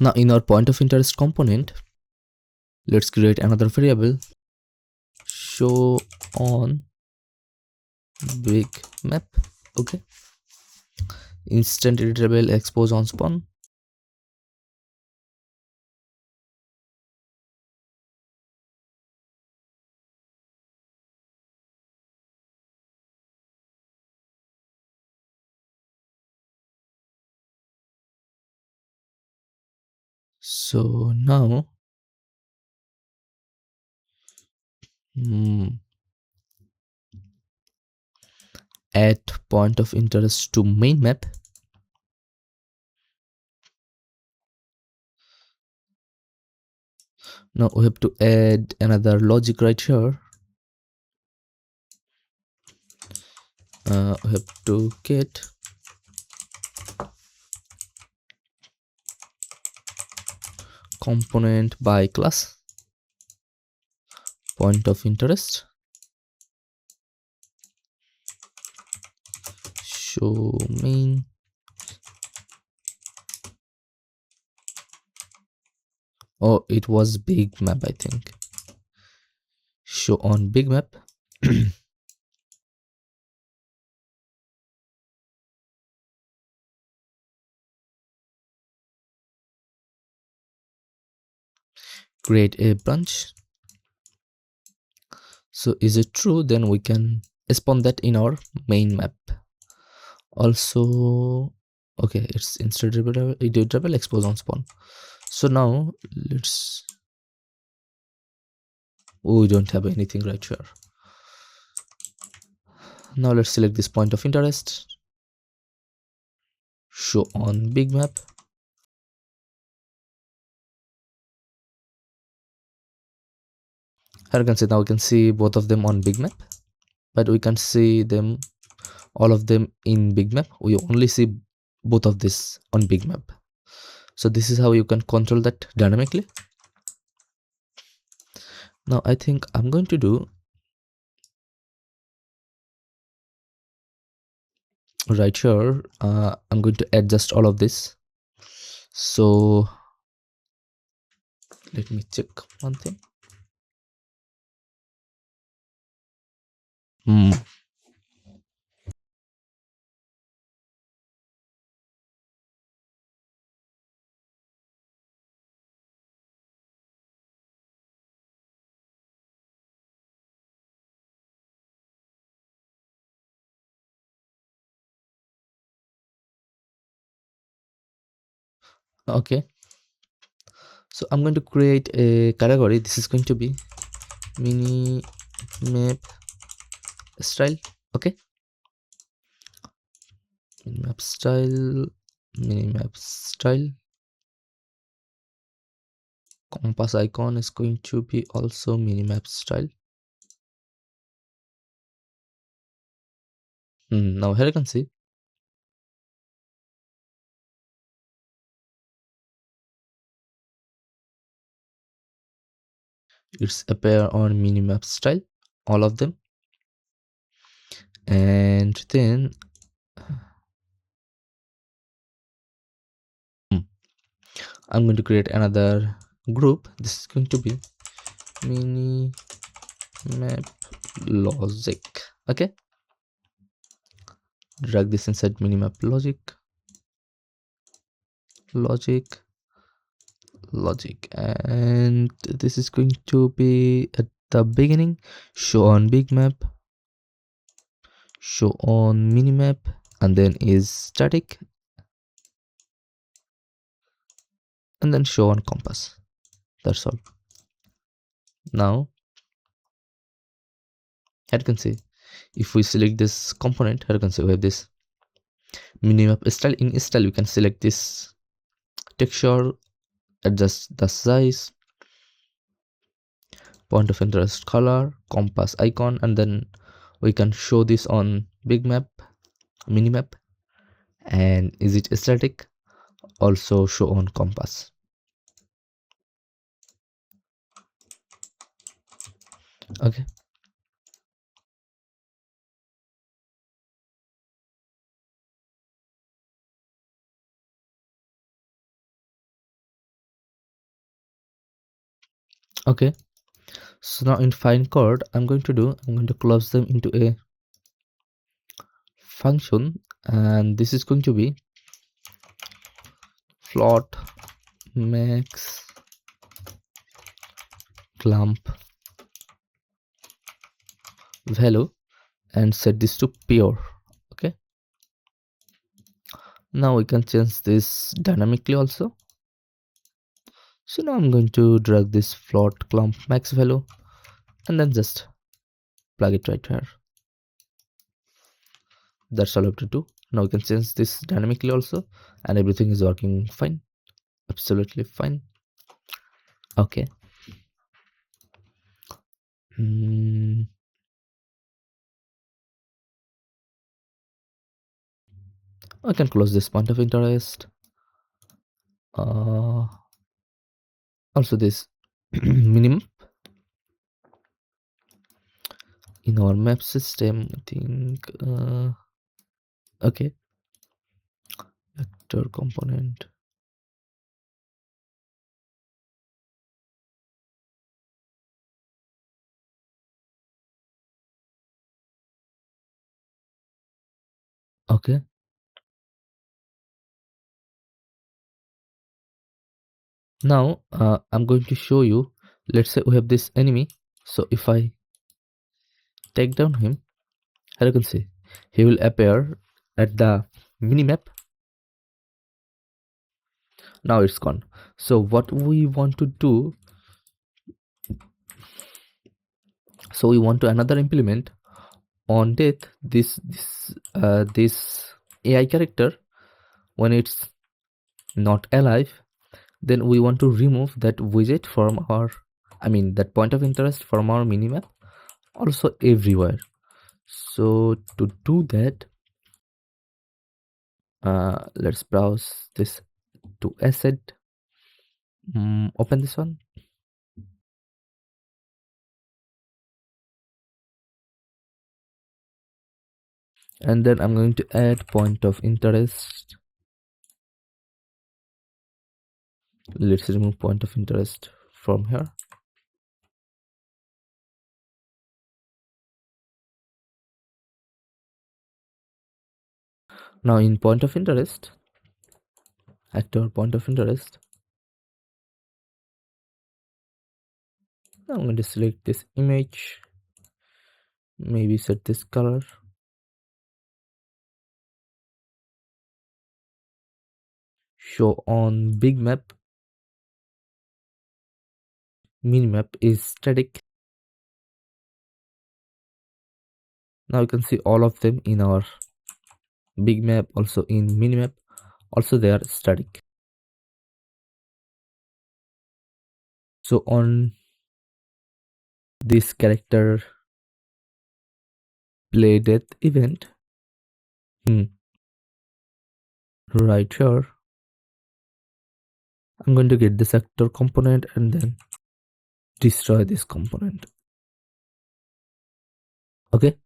Now in our point of interest component, let's create another variable, show on big map. Okay, instant iterable expose on spawn. So now add point of interest to main map. Now we have to add another logic right here. We have to get component by class point of interest show main oh it was big map, I think. Show on big map. Create a branch. So is it true, then we can spawn that in our main map. Also, okay, it's instant iterable expose on spawn. So now let's, oh, we don't have anything right here. Now let's select this point of interest, show on big map. Here you can see, now we can see both of them on big map, but we can't see them, all of them in big map. We only see both of this on big map. So this is how you can control that dynamically. Now I think I'm going to do right here, I'm going to adjust all of this. So let me check one thing. Okay, so I'm going to create a category. This is going to be mini map style. Okay, map style, minimap style. Compass icon is going to be also minimap style. Now here you can see it's appear on minimap style, all of them. And then I'm going to create another group. This is going to be mini map logic. Okay, drag this inside minimap logic, and this is going to be at the beginning, show on big map, show on minimap, and then is static, and then show on compass. That's all. Now here you can see, if we select this component, here you can see we have this minimap style. In style, we can select this texture, adjust the size, point of interest color, compass icon, and then we can show this on big map, minimap, and is it static, also show on compass. Okay, Okay, so now in find chord, I'm going to close them into a function, and this is going to be float max clump value and set this to pure. Okay, now we can change this dynamically also. So now I'm going to drag this float clump max value and then just plug it right here. That's all I have to do. Now we can change this dynamically also, and everything is working fine, absolutely fine. Okay. Hmm. I can close this point of interest. Uh, Also this minimum in our map system. I think. Okay. Vector component. Okay. Now I'm going to show you. Let's say we have this enemy. So if I take down him, as you can see, he will appear at the minimap. Now it's gone. So what we want to do, so we want to another implement on death this AI character when it's not alive, then we want to remove that widget from our, I mean that point of interest from our minimap also everywhere. So to do that, let's browse this to asset. Open this one, and then I'm going to add point of interest. Let's remove point of interest from here. Now in point of interest, actor point of interest, I'm going to select this image, maybe set this color, show on big map, minimap is static. Now you can see all of them in our big map, also in minimap, also they are static. So on this character play death event, right here, I'm going to get this actor component and then destroy this component. Okay.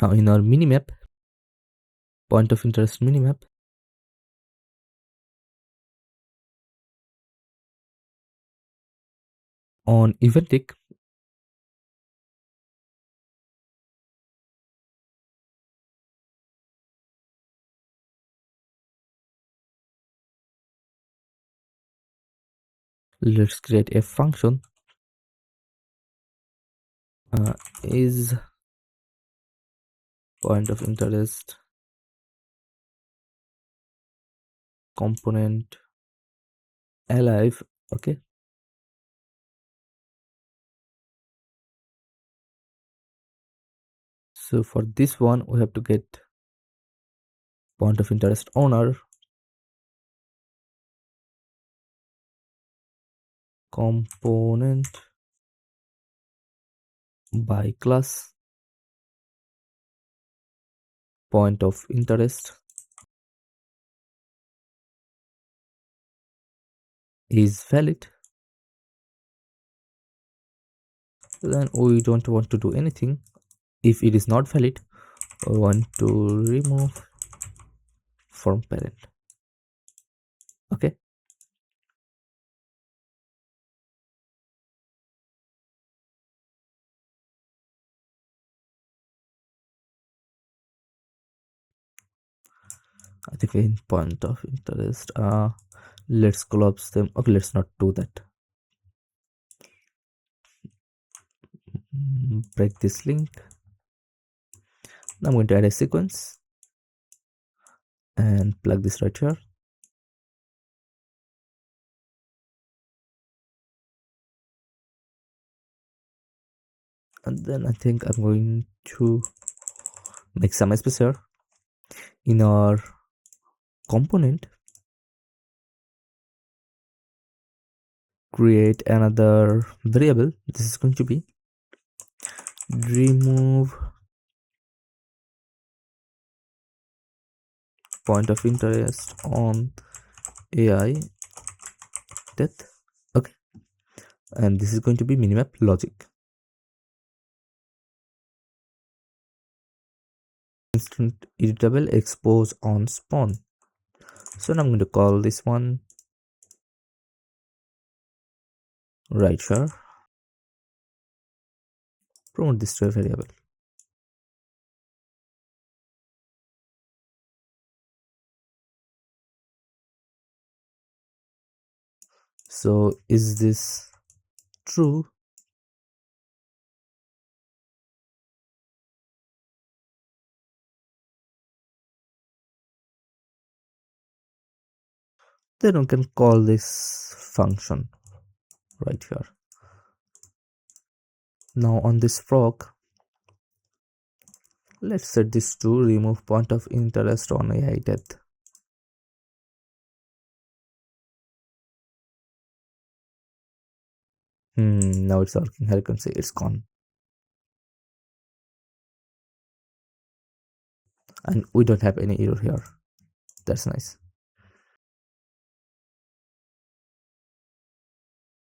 Now in our minimap, point of interest minimap, on eventic, let's create a function is point of interest component alive. Okay, so for this one we have to get point of interest owner component by class point of interest is valid. Then we don't want to do anything. If it is not valid, we want to remove from parent. Okay. I think in point of interest, let's collapse them. Okay, let's not do that. Break this link. Now I'm going to add a sequence and plug this right here. And then I think I'm going to make some space here in our component. Create another variable. This is going to be remove point of interest on AI death. Okay, and this is going to be minimap logic. Instant editable expose on spawn. So now I'm going to call this one right here. Promote this to a variable. So is this true? Then we can call this function right here. Now on this frog, let's set this to remove point of interest on AI death. Now it's working. Here you can see it's gone. And we don't have any error here. That's nice.